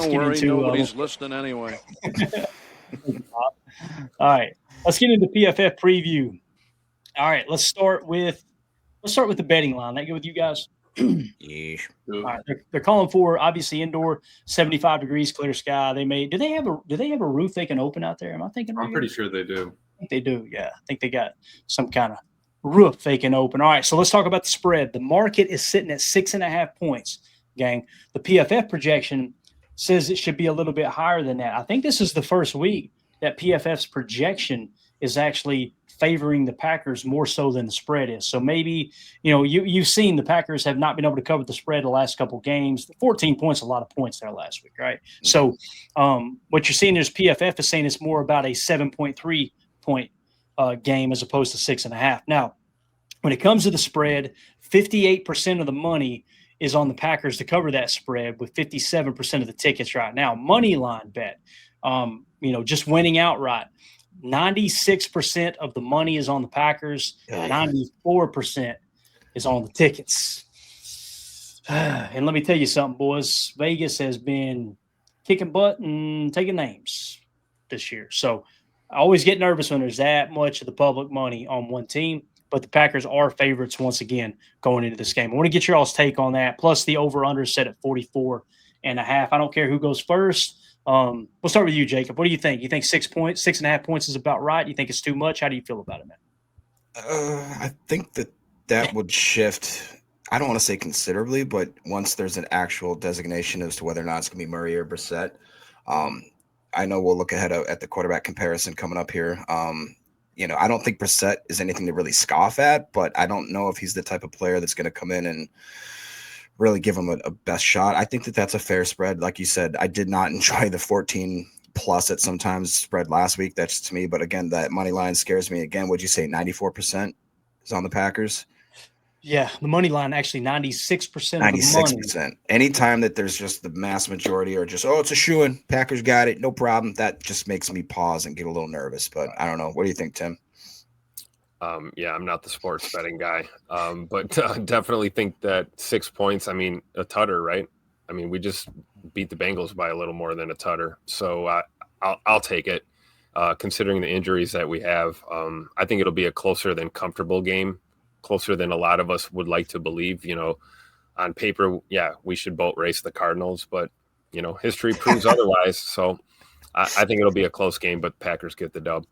Don't worry, nobody's listening anyway. All right, let's get into PFF preview. All right, let's start with the betting line. That good with you guys? Yeah. All right, they're calling for obviously indoor, 75 degrees, clear sky. Do they have a roof they can open out there? Am I thinking right? I'm pretty sure they do. I think they do. Yeah, I think they got some kind of roof they can open. All right, so let's talk about the spread. The market is sitting at 6.5 points, gang. The PFF projection says it should be a little bit higher than that. I think this is the first week that PFF's projection is actually favoring the Packers more so than the spread is. So maybe, you've seen the Packers have not been able to cover the spread the last couple of games. 14 points, a lot of points there last week, right? So what you're seeing is PFF is saying it's more about a 7.3 point game as opposed to 6.5. Now, when it comes to the spread, 58% of the money is on the Packers to cover that spread with 57% of the tickets right now. Money line bet, just winning outright. 96% of the money is on the Packers. 94% is on the tickets. And let me tell you something, boys. Vegas has been kicking butt and taking names this year. So I always get nervous when there's that much of the public money on one team. But the Packers are favorites once again going into this game. I want to get your all's take on that. Plus the over-under set at 44.5. I don't care who goes first. We'll start with you, Jacob. What do you think? You think 6.5 points is about right? You think it's too much? How do you feel about it, man? I think that would shift. I don't want to say considerably, but once there's an actual designation as to whether or not it's going to be Murray or Brissett. I know we'll look ahead at the quarterback comparison coming up here. I don't think Brissett is anything to really scoff at, but I don't know if he's the type of player that's going to come in and really give him a best shot. I think that's a fair spread. Like you said, I did not enjoy the 14 plus at sometimes spread last week. That's to me. But again, that money line scares me. Again, would you say 94% is on the Packers? Yeah, the money line actually 96% of the money. Anytime that there's just the mass majority or just, it's a shoo-in, Packers got it, no problem. That just makes me pause and get a little nervous. But I don't know. What do you think, Tim? Yeah, I'm not the sports betting guy, but definitely think that 6 points, a tutter, right? We just beat the Bengals by a little more than a tutter. So I'll take it, considering the injuries that we have. I think it'll be a closer than comfortable game, closer than a lot of us would like to believe. On paper, yeah, we should boat race the Cardinals, but, history proves otherwise. So I think it'll be a close game, but Packers get the dub.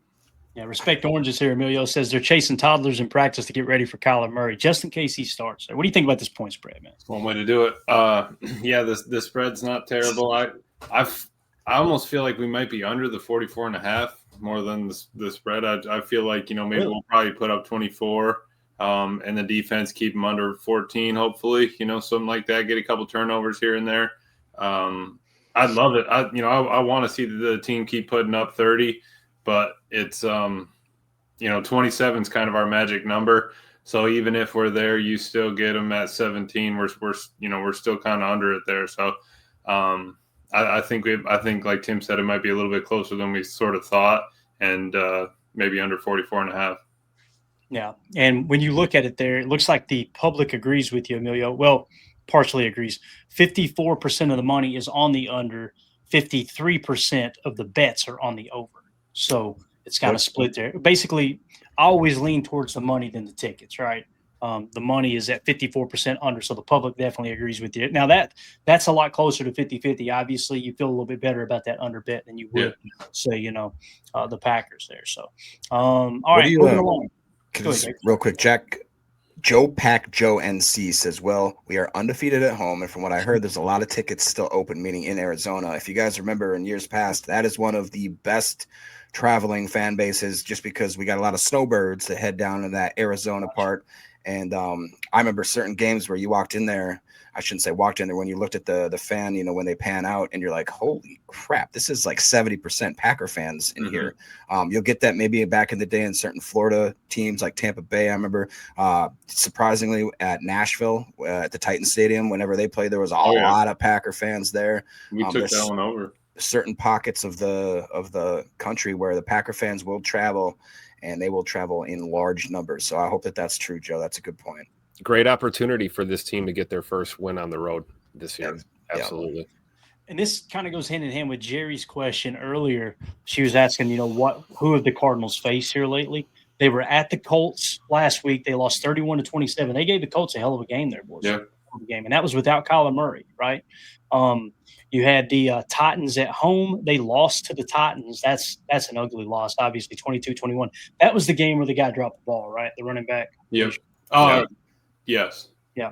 Yeah, Respect Oranges here. Emilio says they're chasing toddlers in practice to get ready for Kyler Murray, just in case he starts. What do you think about this point spread, man? That's one way to do it. Yeah, this spread's not terrible. I almost feel like we might be under the 44.5 more than the spread. I feel like, maybe we'll probably put up 24, and the defense keep them under 14, hopefully, something like that. Get a couple turnovers here and there. I'd love it. I want to see the team keep putting up 30. But it's 27 is kind of our magic number. So even if we're there, you still get them at 17. We're still kind of under it there. So I think like Tim said, it might be a little bit closer than we sort of thought, and maybe under 44.5. Yeah, and when you look at it there, it looks like the public agrees with you, Emilio. Well, partially agrees. 54% of the money is on the under. 53% of the bets are on the over. So it's kind of split there. Basically, I always lean towards the money than the tickets, right? The money is at 54% under, so the public definitely agrees with you. Now, that's a lot closer to 50-50. Obviously, you feel a little bit better about that under bet than you would say, the Packers there. So, all right, moving along. Real quick, Jack. Joe NC says, well, we are undefeated at home, and from what I heard, there's a lot of tickets still open, meaning in Arizona. If you guys remember in years past, that is one of the best traveling fan bases just because we got a lot of snowbirds that head down to that Arizona part. And I remember certain games where you walked in there. I shouldn't say walked in there. When you looked at the fan, when they pan out and you're like, holy crap, this is like 70% Packer fans in here. You'll get that maybe back in the day in certain Florida teams like Tampa Bay. I remember surprisingly at Nashville at the Titan Stadium, whenever they played, there was a lot of Packer fans there. We took that one over. Certain pockets of the country where the Packer fans will travel, and they will travel in large numbers. So I hope that's true, Joe. That's a good point. Great opportunity for this team to get their first win on the road this year. Absolutely. and this kind of goes hand in hand with Jerry's question earlier. She was asking, who have the Cardinals faced here lately? They were at the Colts last week. They lost 31-27. They gave the Colts a hell of a game there, boys. Yeah. Game, and that was without Kyler Murray, right? You had the Titans at home. They lost to the Titans. That's an ugly loss, obviously, 22-21. That was the game where the guy dropped the ball, right? The running back. Yep. Yes. Yeah.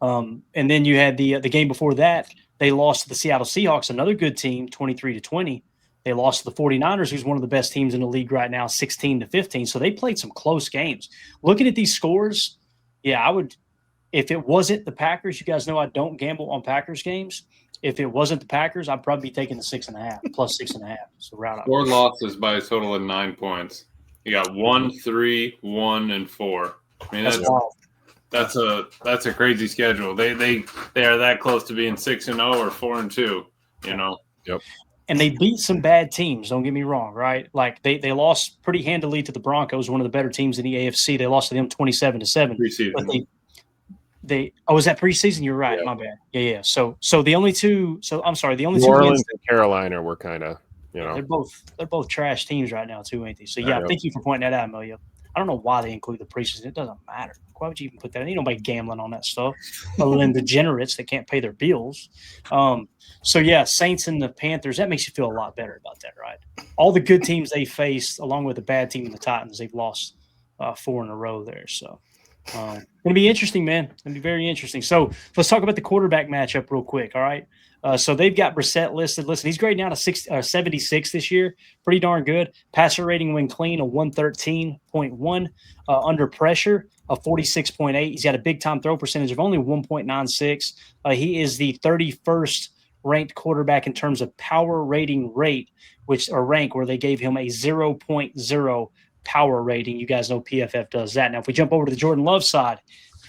And then you had the game before that. They lost to the Seattle Seahawks, another good team, 23-20. They lost to the 49ers, who's one of the best teams in the league right now, 16-15. So they played some close games. Looking at these scores, yeah, I would – if it wasn't the Packers, you guys know I don't gamble on Packers games. If it wasn't the Packers, I'd probably be taking the 6.5, plus 6.5. So route 4 losses by a total of 9 points. You got 1, 3, 1, and 4. I mean, that's a crazy schedule. They are that close to being 6-0 or 4-2. Yep. And they beat some bad teams. Don't get me wrong, right? Like they lost pretty handily to the Broncos, one of the better teams in the AFC. They lost to them 27-7. Preseason. But was that preseason? You're right. Yeah. My bad. Yeah. So the only two. So I'm sorry. The only New two Orleans wins, and Carolina were kind of, they're both trash teams right now too, ain't they? So yeah, thank you for pointing that out, Amelia. I don't know why they include the preseason. It doesn't matter. Why would you even put that in? Ain't nobody gambling on that stuff other than degenerates that can't pay their bills. So yeah, Saints and the Panthers. That makes you feel a lot better about that, right? All the good teams they faced, along with the bad team in the Titans, they've lost 4 in a row there. So. Going to be interesting, man. Going to be very interesting. So let's talk about the quarterback matchup real quick, all right? So they've got Brissett listed. Listen, he's grading out a 76 this year. Pretty darn good. Passer rating when clean, a 113.1. Under pressure, a 46.8. He's got a big-time throw percentage of only 1.96. He is the 31st ranked quarterback in terms of power rating rate, rank, where they gave him a 0.0 power rating. You guys know PFF does that. Now, if we jump over to the Jordan Love side,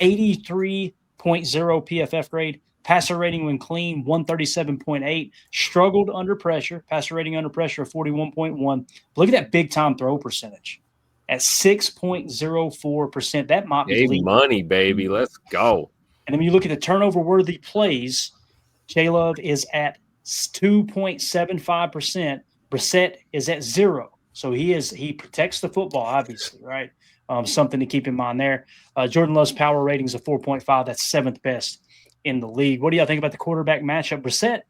83.0 PFF grade, passer rating when clean, 137.8, struggled under pressure, passer rating under pressure of 41.1. Look at that big time throw percentage at 6.04%. That might be leading. Money, baby. Let's go. And then when you look at the turnover worthy plays, J-Love is at 2.75%. Brissett is at 0. So he protects the football, obviously, right? Something to keep in mind there. Jordan Love's power rating is a 4.5. That's 7th best in the league. What do y'all think about the quarterback matchup? Brissett,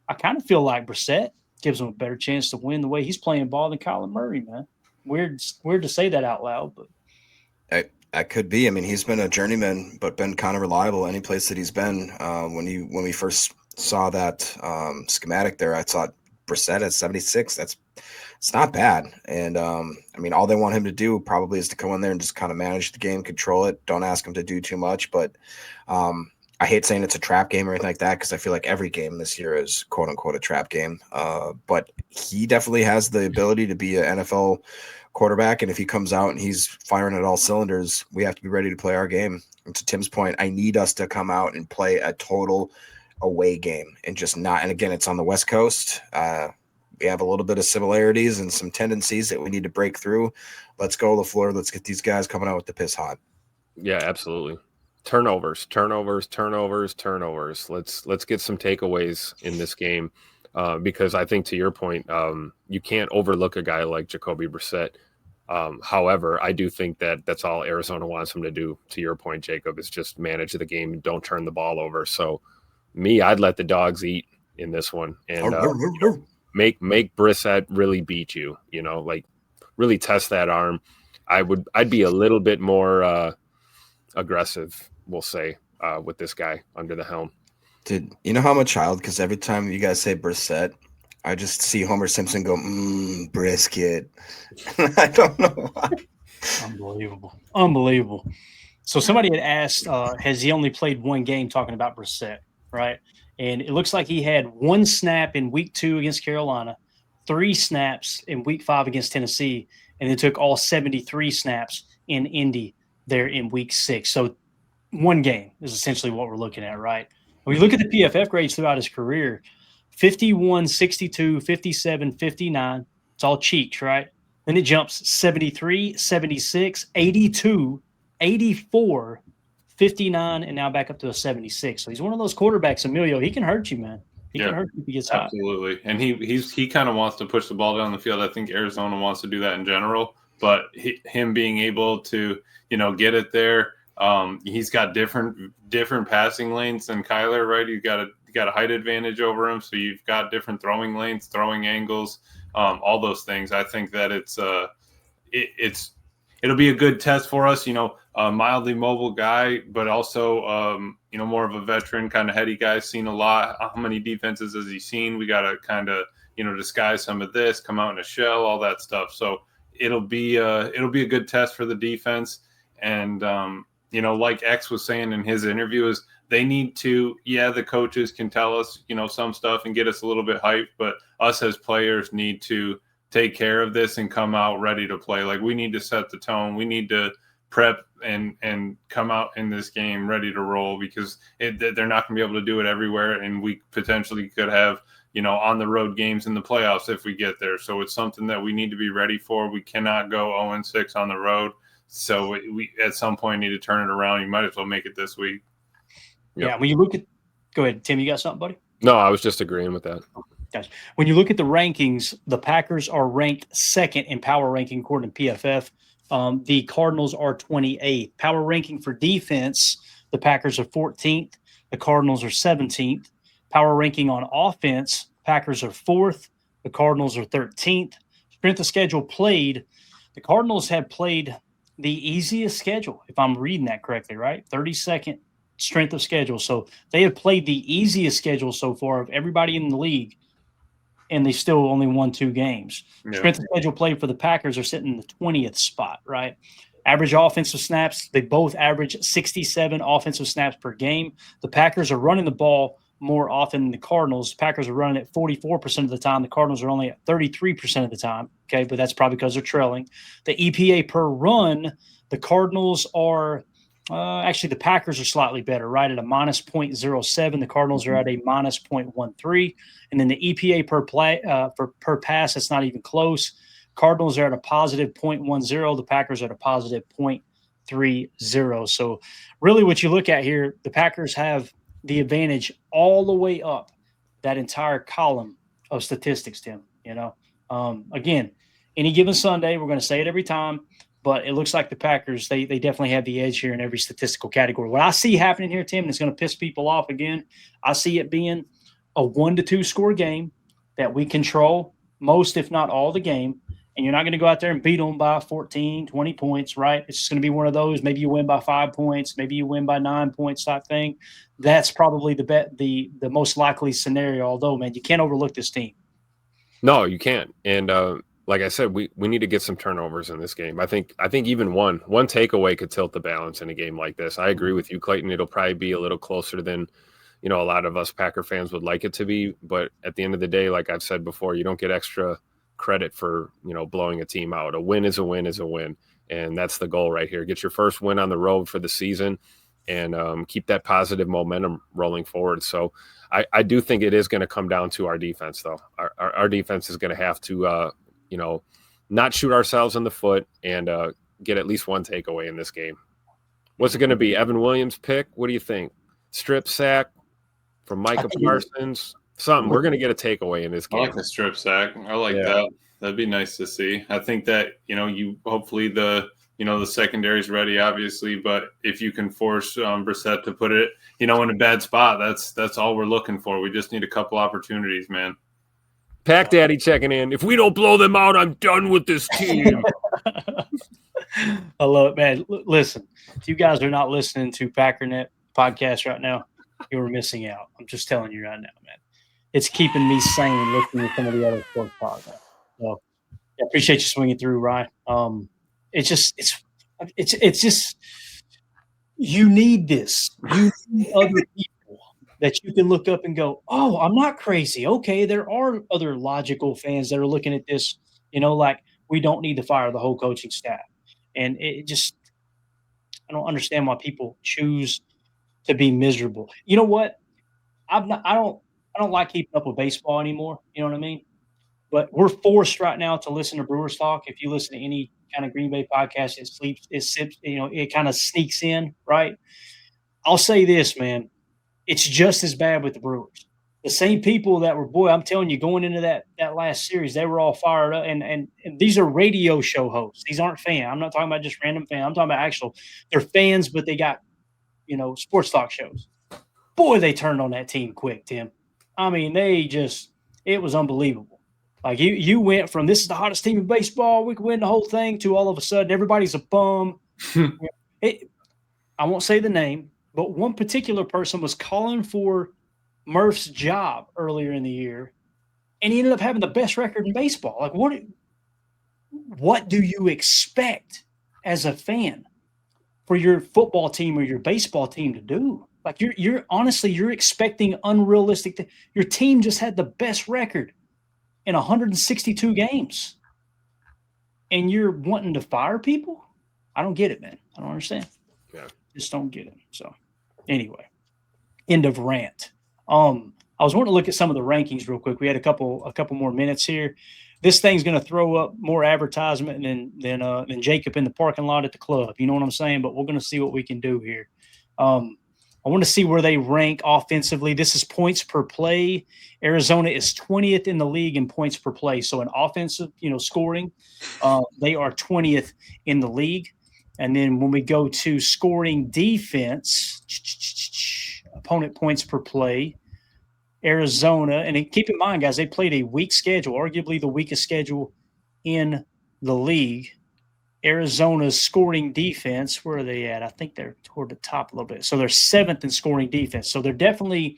I kind of feel like Brissett gives him a better chance to win the way he's playing ball than Kyler Murray, man. Weird to say that out loud, but that could be. I mean, he's been a journeyman, but been kind of reliable any place that he's been. When we first saw that schematic there, I thought Brissett at 76. It's not bad. And, I mean, all they want him to do probably is to come in there and just kind of manage the game, control it. Don't ask him to do too much. But I hate saying it's a trap game or anything like that because I feel like every game this year is, quote-unquote, a trap game. But he definitely has the ability to be an NFL quarterback. And if he comes out and he's firing at all cylinders, we have to be ready to play our game. And to Tim's point, I need us to come out and play a total away game and just not – and, again, it's on the West Coast. We have a little bit of similarities and some tendencies that we need to break through. Let's go, LaFleur. Let's get these guys coming out with the piss hot. Yeah, absolutely. Turnovers. Let's get some takeaways in this game because I think, to your point, you can't overlook a guy like Jacoby Brissett. However, I do think that that's all Arizona wants him to do, to your point, Jacob, is just manage the game and don't turn the ball over. So, I'd let the dogs eat in this one. And make Brissett really beat you, like really test that arm. I'd be a little bit more aggressive, we'll say, with this guy under the helm. Dude, you know how I'm a child? Because every time you guys say Brissett, I just see Homer Simpson go, brisket. I don't know why. Unbelievable. So somebody had asked, has he only played one game, talking about Brissett, right? And it looks like he had 1 snap in week 2 against Carolina, 3 snaps in week 5 against Tennessee, and then took all 73 snaps in Indy there in week 6. So 1 game is essentially what we're looking at, right? When you look at the PFF grades throughout his career, 51, 62, 57, 59. It's all cheeks, right? Then it jumps 73, 76, 82, 84, 59, and now back up to a 76. So he's one of those quarterbacks, Emilio. He can hurt you, man. He can hurt you if he gets hot. Absolutely. And he kind of wants to push the ball down the field. I think Arizona wants to do that in general, but him being able to, get it there. He's got different passing lanes than Kyler, right? You got a height advantage over him, so you've got different throwing lanes, throwing angles, all those things. I think that it'll be a good test for us. A mildly mobile guy, but also more of a veteran kind of heady guy. Seen a lot. How many defenses has he seen? We got to kind of disguise some of this, come out in a shell, all that stuff. So it'll be a good test for the defense. And like X was saying in his interview, is they need to, the coaches can tell us, some stuff and get us a little bit hyped, but us as players need to take care of this and come out ready to play. Like, we need to set the tone. We need to prep and come out in this game ready to roll, because they're not going to be able to do it everywhere. And we potentially could have, on the road games in the playoffs if we get there. So it's something that we need to be ready for. We cannot go 0-6 on the road. So we at some point need to turn it around. You might as well make it this week. Yep. Yeah. When you look at, go ahead, Tim, you got something, buddy? No, I was just agreeing with that. Gotcha. When you look at the rankings, the Packers are ranked second in power ranking according to PFF. The Cardinals are 28th. Power ranking for defense, the Packers are 14th. The Cardinals are 17th. Power ranking on offense, Packers are 4th. The Cardinals are 13th. Strength of schedule played, the Cardinals have played the easiest schedule, if I'm reading that correctly, right? 32nd strength of schedule. So they have played the easiest schedule so far of everybody in the league, and they still only won 2 games. Yeah. Strength of schedule played for the Packers are sitting in the 20th spot, right? Average offensive snaps, they both average 67 offensive snaps per game. The Packers are running the ball more often than the Cardinals. The Packers are running at 44% of the time. The Cardinals are only at 33% of the time, okay? But that's probably because they're trailing. The EPA per run, the Cardinals are actually, the Packers are slightly better, right, at a minus 0.07. The Cardinals are at a minus 0.13. And then the EPA per pass, that's not even close. Cardinals are at a positive 0.10. The Packers are at a positive 0.30. So really what you look at here, the Packers have the advantage all the way up that entire column of statistics, Tim. Again, any given Sunday, we're going to say it every time, but it looks like the Packers, they definitely have the edge here in every statistical category. What I see happening here, Tim, and it's going to piss people off again, I see it being a 1-2 score game that we control most, if not all, the game. And you're not going to go out there and beat them by 14, 20 points, right? It's just going to be one of those. Maybe you win by 5 points. Maybe you win by 9 points type thing. That's probably the most likely scenario, although, man, you can't overlook this team. No, you can't. And like I said, we need to get some turnovers in this game. I think even one takeaway could tilt the balance in a game like this. I agree with you, Clayton. It'll probably be a little closer than a lot of us Packer fans would like it to be. But at the end of the day, like I've said before, you don't get extra credit for blowing a team out. A win is a win is a win, and that's the goal right here. Get your first win on the road for the season, and keep that positive momentum rolling forward. So I do think it is going to come down to our defense, though. Our defense is going to have to not shoot ourselves in the foot and get at least one takeaway in this game. What's it going to be? Evan Williams pick? What do you think? Strip sack from Micah Parsons? Something. We're going to get a takeaway in this game. I like the strip sack. I like that. That'd be nice to see. I think that, you hopefully the secondary is ready, obviously, but if you can force Brissett to put it, in a bad spot, that's all we're looking for. We just need a couple opportunities, man. Pack Daddy checking in. If we don't blow them out, I'm done with this team. I love it, man. Listen, if you guys are not listening to Packernet podcast right now, you're missing out. I'm just telling you right now, man. It's keeping me sane listening to some of the other sports podcasts. So, I appreciate you swinging through, Ryan. It's just you need this. You need other people that you can look up and go, oh, I'm not crazy. Okay, there are other logical fans that are looking at this, like we don't need to fire the whole coaching staff. And it just I don't understand why people choose to be miserable. You know what? I don't like keeping up with baseball anymore. You know what I mean? But we're forced right now to listen to Brewers talk. If you listen to any kind of Green Bay podcast, it kind of sneaks in, right? I'll say this, man. It's just as bad with the Brewers. the same people that were, boy, I'm telling you, going into that last series, they were all fired up. And these are radio show hosts. These aren't fans. I'm not talking about just random fans. I'm talking about they're fans, but they got, sports talk shows. Boy, they turned on that team quick, Tim. I mean, it was unbelievable. Like you went from this is the hottest team in baseball, we can win the whole thing, to all of a sudden everybody's a bum. I won't say the name, but one particular person was calling for Murph's job earlier in the year, and he ended up having the best record in baseball. Like, what do you expect as a fan for your football team or your baseball team to do? Like, you're honestly, you're expecting unrealistic. Your team just had the best record in 162 games, and you're wanting to fire people? I don't get it, man. I don't understand. Yeah. Just don't get it. So, anyway, end of rant. I was wanting to look at some of the rankings real quick. We had a couple more minutes here. This thing's going to throw up more advertisement than Jacob in the parking lot at the club. You know what I'm saying? But we're going to see what we can do here. I want to see where they rank offensively. This is points per play. Arizona is 20th in the league in points per play. So in offensive, scoring, they are 20th in the league. And then when we go to scoring defense, opponent points per play, Arizona, and keep in mind, guys, they played a weak schedule, arguably the weakest schedule in the league. Arizona's scoring defense, where are they at? I think they're toward the top a little bit. So they're 7th in scoring defense. So they're definitely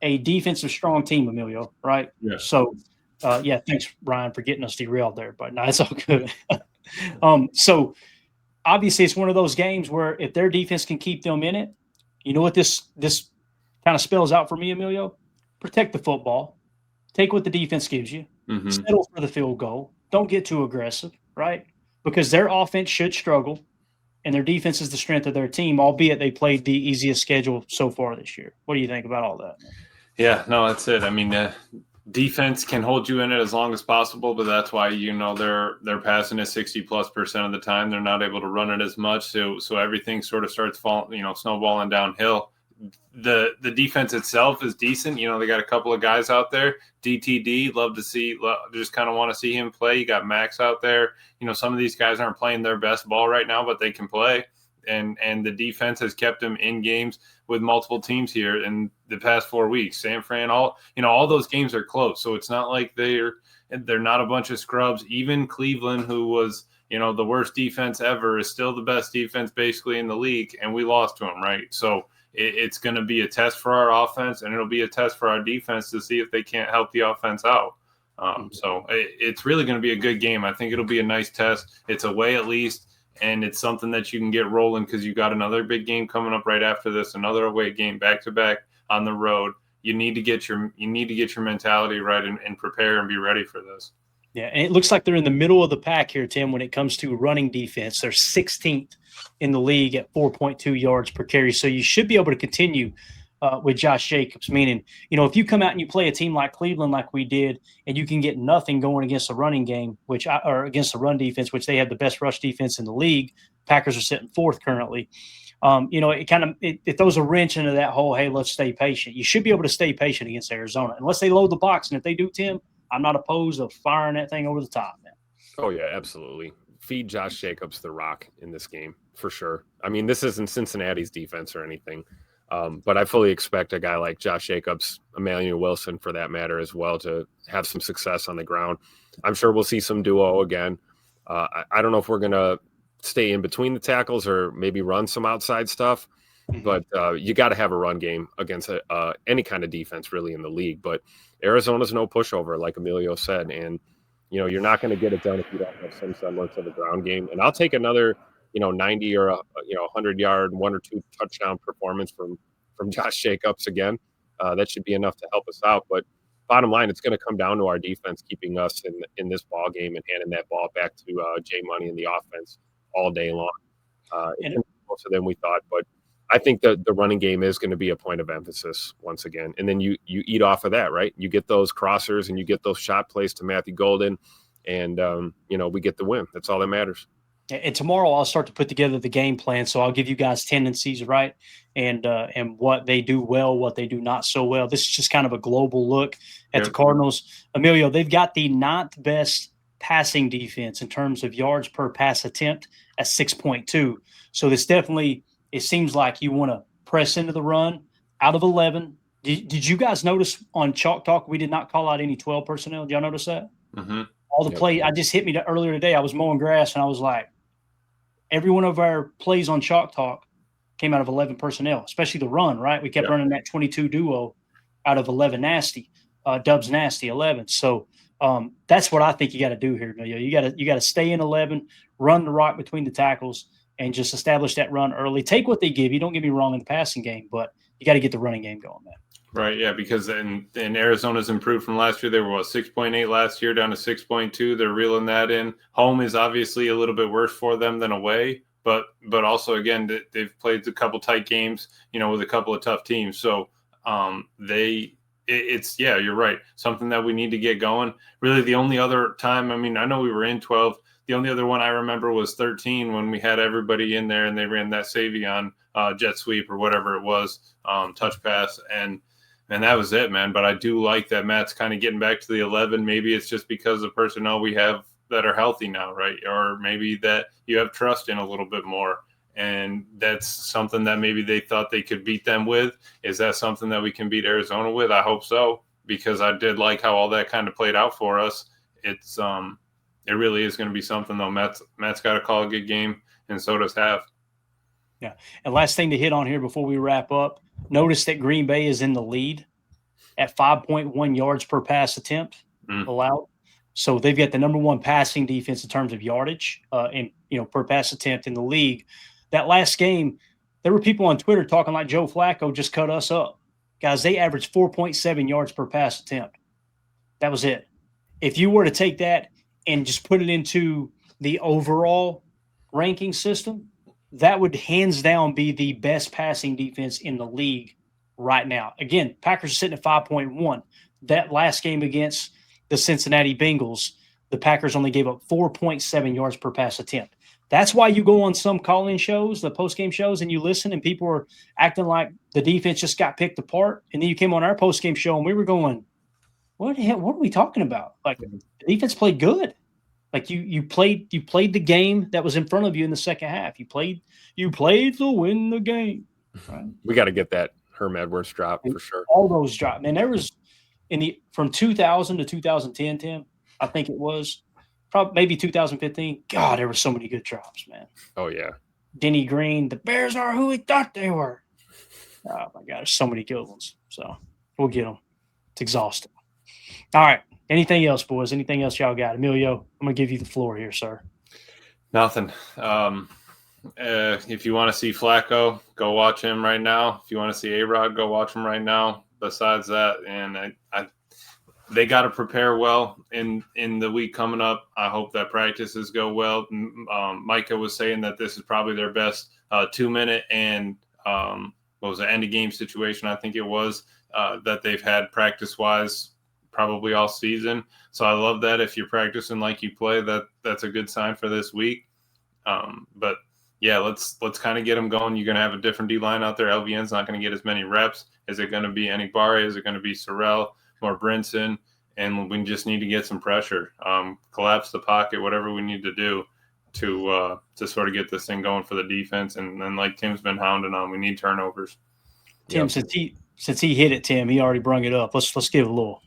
a defensive strong team, Emilio, right? Yeah. So, thanks, Ryan, for getting us derailed there. But no, it's all good. So obviously it's one of those games where if their defense can keep them in it, you know what this kind of spells out for me, Emilio? Protect the football. Take what the defense gives you. Mm-hmm. Settle for the field goal. Don't get too aggressive, right? Because their offense should struggle, and their defense is the strength of their team, albeit they played the easiest schedule so far this year. What do you think about all that? Yeah, no, that's it. I mean, defense can hold you in it as long as possible, but that's why they're passing it 60+% of the time. They're not able to run it as much, so everything sort of starts falling, snowballing downhill. The defense itself is decent. They got a couple of guys out there. DTD, just kind of want to see him play. You got Max out there. Some of these guys aren't playing their best ball right now, but they can play. And the defense has kept them in games with multiple teams here in the past 4 weeks. San Fran, all those games are close. So it's not like they're not a bunch of scrubs. Even Cleveland, who was, the worst defense ever, is still the best defense basically in the league, and we lost to them, right? So it's going to be a test for our offense, and it'll be a test for our defense to see if they can't help the offense out. So it's really going to be a good game. I think it'll be a nice test. It's away at least, and it's something that you can get rolling because you got another big game coming up right after this, another away game back to back on the road. You need to get your mentality right and prepare and be ready for this. Yeah, and it looks like they're in the middle of the pack here, Tim, when it comes to running defense. They're 16th in the league at 4.2 yards per carry. So you should be able to continue with Josh Jacobs, meaning, if you come out and you play a team like Cleveland like we did, and you can get nothing going against the running game, or against the run defense, which they have the best rush defense in the league. Packers are sitting 4th currently. It throws a wrench into that whole, hey, let's stay patient. You should be able to stay patient against Arizona, unless they load the box. And if they do, Tim, I'm not opposed to firing that thing over the top, man. Oh, yeah, absolutely. Feed Josh Jacobs the rock in this game, for sure. I mean, this isn't Cincinnati's defense or anything, but I fully expect a guy like Josh Jacobs, Emmanuel Wilson for that matter as well, to have some success on the ground. I'm sure we'll see some duo again. I don't know if we're going to stay in between the tackles or maybe run some outside stuff, but you got to have a run game against any kind of defense really in the league. But Arizona's no pushover, like Emilio said, and you're not going to get it done if you don't have some semblance of a ground game. And I'll take another 90 or 100-yard, 1 or 2 touchdown performance from Josh Jacobs again. That should be enough to help us out. But bottom line, it's going to come down to our defense keeping us in this ball game and handing that ball back to Jay Money and the offense all day long. It's closer than we thought, but I think the running game is going to be a point of emphasis once again. And then you eat off of that, right? You get those crossers and you get those shot plays to Matthew Golden, and we get the win. That's all that matters. And tomorrow I'll start to put together the game plan. So I'll give you guys tendencies, right? And what they do well, what they do not so well. This is just kind of a global look at the Cardinals. Emilio, they've got the 9th best passing defense in terms of yards per pass attempt at 6.2. So this definitely, it seems like you want to press into the run out of 11. Did you guys notice on Chalk Talk we did not call out any 12 personnel? Did y'all notice that? Mm-hmm. All the play, I just hit me earlier today. I was mowing grass and I was like, every one of our plays on Chalk Talk came out of 11 personnel, especially the run, right? We kept running that 22 duo out of 11 nasty, Dubs nasty 11. So that's what I think you got to do here, Emilio. You got to stay in 11, run the rock between the tackles, and just establish that run early. Take what they give you. Don't get me wrong in the passing game, but you got to get the running game going, man. Right, yeah, because in Arizona's improved from last year. They were 6.8 last year down to 6.2. They're reeling that in. Home is obviously a little bit worse for them than away, but also again they've played a couple tight games, with a couple of tough teams. So you're right. Something that we need to get going. Really, the only other time, I know we were in 12. The only other one I remember was 13 when we had everybody in there and they ran that Savion jet sweep or whatever it was, touch pass, and that was it, man. But I do like that Matt's kind of getting back to the 11. Maybe it's just because of personnel we have that are healthy now, right? Or maybe that you have trust in a little bit more. And that's something that maybe they thought they could beat them with. Is that something that we can beat Arizona with? I hope so, because I did like how all that kind of played out for us. It's it really is going to be something, though. Matt's got to call a good game, and so does Half. Yeah. And last thing to hit on here before we wrap up, notice that Green Bay is in the lead at 5.1 yards per pass attempt allowed. So they've got the number 1 passing defense in terms of yardage and per pass attempt in the league. That last game, there were people on Twitter talking like Joe Flacco just cut us up. Guys, they averaged 4.7 yards per pass attempt. That was it. If you were to take that and just put it into the overall ranking system, that would hands down be the best passing defense in the league right now. Again, Packers are sitting at 5.1. That last game against the Cincinnati Bengals, the Packers only gave up 4.7 yards per pass attempt. That's why you go on some call-in shows, the post-game shows, and you listen, and people are acting like the defense just got picked apart. And then you came on our post-game show, and we were going, what the hell? What are we talking about? Like, the defense played good. Like you played the game that was in front of you in the second half. You played to win the game. Right? We got to get that Herm Edwards drop for sure. All those drops. Man, there was from 2000 to 2010, Tim, I think it was, probably maybe 2015. God, there were so many good drops, man. Oh yeah. Denny Green, the Bears are who we thought they were. Oh my God, there's so many good ones. So we'll get them. It's exhausting. All right. Anything else, boys? Anything else y'all got? Emilio, I'm going to give you the floor here, sir. Nothing. If you want to see Flacco, go watch him right now. If you want to see A-Rod, go watch him right now. Besides that, and they got to prepare well in the week coming up. I hope that practices go well. Micah was saying that this is probably their best 2-minute and what was it, end of game situation, I think it was, that they've had practice-wise probably all season. So I love that. If you're practicing like you play, that's a good sign for this week. But yeah, let's kind of get them going. You're going to have a different D-line out there. LVN's not going to get as many reps. Is it going to be Enikbare? Is it going to be Sorrell, more Brinson? And we just need to get some pressure, collapse the pocket, whatever we need to do to sort of get this thing going for the defense. And then, like Tim's been hounding on, we need turnovers. Tim, since he hit it, Tim, he already brung it up. Let's give a little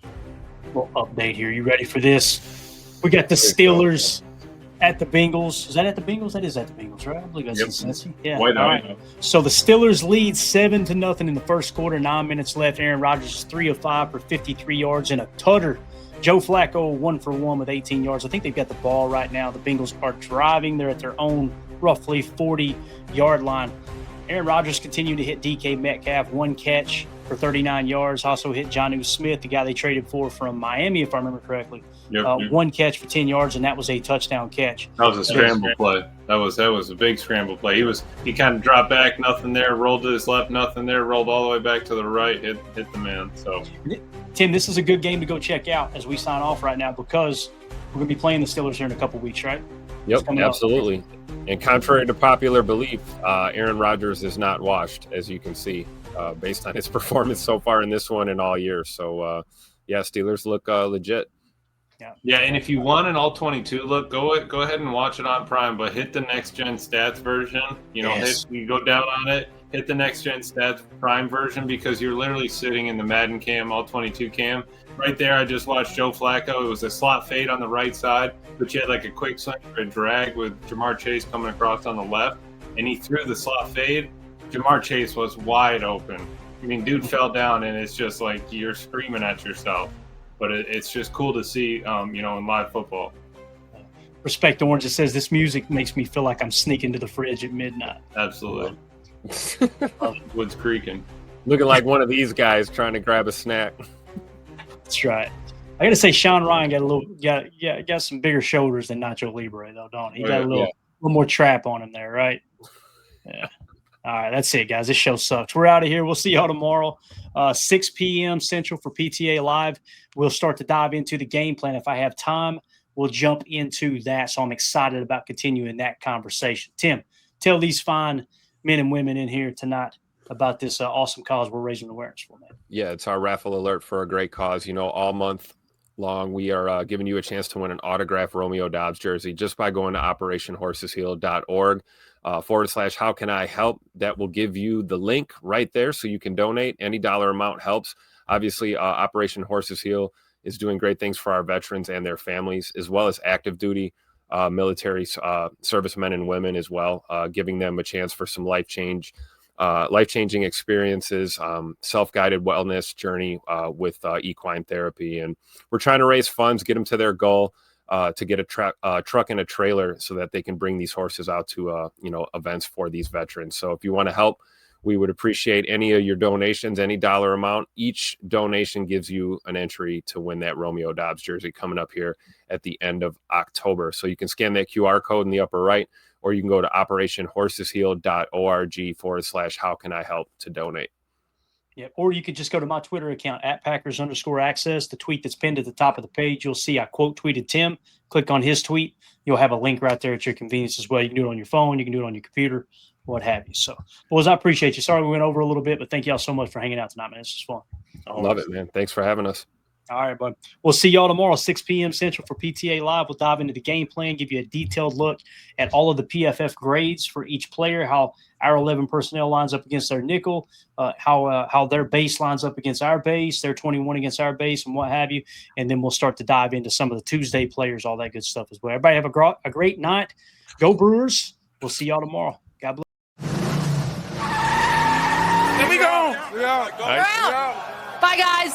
update here. You ready for this? We got the Steelers at the Bengals. Is that at the Bengals? That is at the Bengals, right? I believe that's in Cincy. Yeah. All right. So the Steelers lead 7-0 in the first quarter. 9 minutes left. Aaron Rodgers is 3 of 5 for 53 yards and a tutter. Joe Flacco 1 for 1 with 18 yards. I think they've got the ball right now. The Bengals are driving. They're at their own roughly 40-yard line. Aaron Rodgers continued to hit DK Metcalf, 1 catch for 39 yards. Also hit Jonnu Smith, the guy they traded for from Miami, if I remember correctly. Yep. 1 catch for 10 yards, and that was a touchdown catch. That was a scramble play. That was a big scramble play. He kind of dropped back, nothing there, rolled to his left, nothing there, rolled all the way back to the right, hit the man. So, Tim, this is a good game to go check out as we sign off right now because we're going to be playing the Steelers here in a couple weeks, right? Yep, absolutely. And contrary to popular belief, Aaron Rodgers is not washed, as you can see, based on his performance so far in this one and all year. So, Steelers look legit. Yeah, and if you want an all 22 look, go ahead and watch it on Prime, but hit the next gen stats version. You go down on it, hit the next gen stats Prime version, because you're literally sitting in the Madden cam, all 22 cam. Right there, I just watched Joe Flacco. It was a slot fade on the right side, but you had like a quick swing or a drag with Jamar Chase coming across on the left, and he threw the slot fade. Jamar Chase was wide open. I mean, dude fell down, and it's just like you're screaming at yourself. But it's just cool to see, in live football. Respect Orange. It says this music makes me feel like I'm sneaking to the fridge at midnight. Absolutely. Wood's creaking. Looking like one of these guys trying to grab a snack. That's right. I got to say, Sean Ryan got some bigger shoulders than Nacho Libre, though, don't he? He got a little more trap on him there, right? Yeah. All right, that's it, guys. This show sucks. We're out of here. We'll see y'all tomorrow, 6 p.m. Central for PTA Live. We'll start to dive into the game plan. If I have time, we'll jump into that. So I'm excited about continuing that conversation. Tim, tell these fine men and women in here tonight about this awesome cause we're raising awareness for, man. Yeah, it's our raffle alert for a great cause. All month long, we are giving you a chance to win an autographed Romeo Doubs jersey just by going to operationhorsesheal.org. /how can I help. That will give you the link right there so you can donate. Any dollar amount helps. Obviously, Operation Horses Heal is doing great things for our veterans and their families, as well as active duty military servicemen and women as well, giving them a chance for some life-changing experiences, self-guided wellness journey with equine therapy. And we're trying to raise funds, get them to their goal, to get a truck and a trailer so that they can bring these horses out to events for these veterans. So if you want to help, we would appreciate any of your donations, any dollar amount. Each donation gives you an entry to win that Romeo Doubs jersey coming up here at the end of October. So you can scan that QR code in the upper right, or you can go to operationhorsesheal.org /how can I help to donate. Yeah, or you could just go to my Twitter account @Packers_access, the tweet that's pinned at the top of the page. You'll see I quote tweeted Tim. Click on his tweet. You'll have a link right there at your convenience as well. You can do it on your phone. You can do it on your computer, what have you. So, boys, I appreciate you. Sorry we went over a little bit, but thank y'all so much for hanging out tonight, man. This was fun. Love it, man. Thanks for having us. All right, bud. We'll see y'all tomorrow, 6 p.m. Central for PTA Live. We'll dive into the game plan, give you a detailed look at all of the PFF grades for each player, how our 11 personnel lines up against their nickel, how their base lines up against our base, their 21 against our base, and what have you. And then we'll start to dive into some of the Tuesday players, all that good stuff as well. Everybody have a great night. Go Brewers. We'll see y'all tomorrow. God bless. There we go. Bye, guys.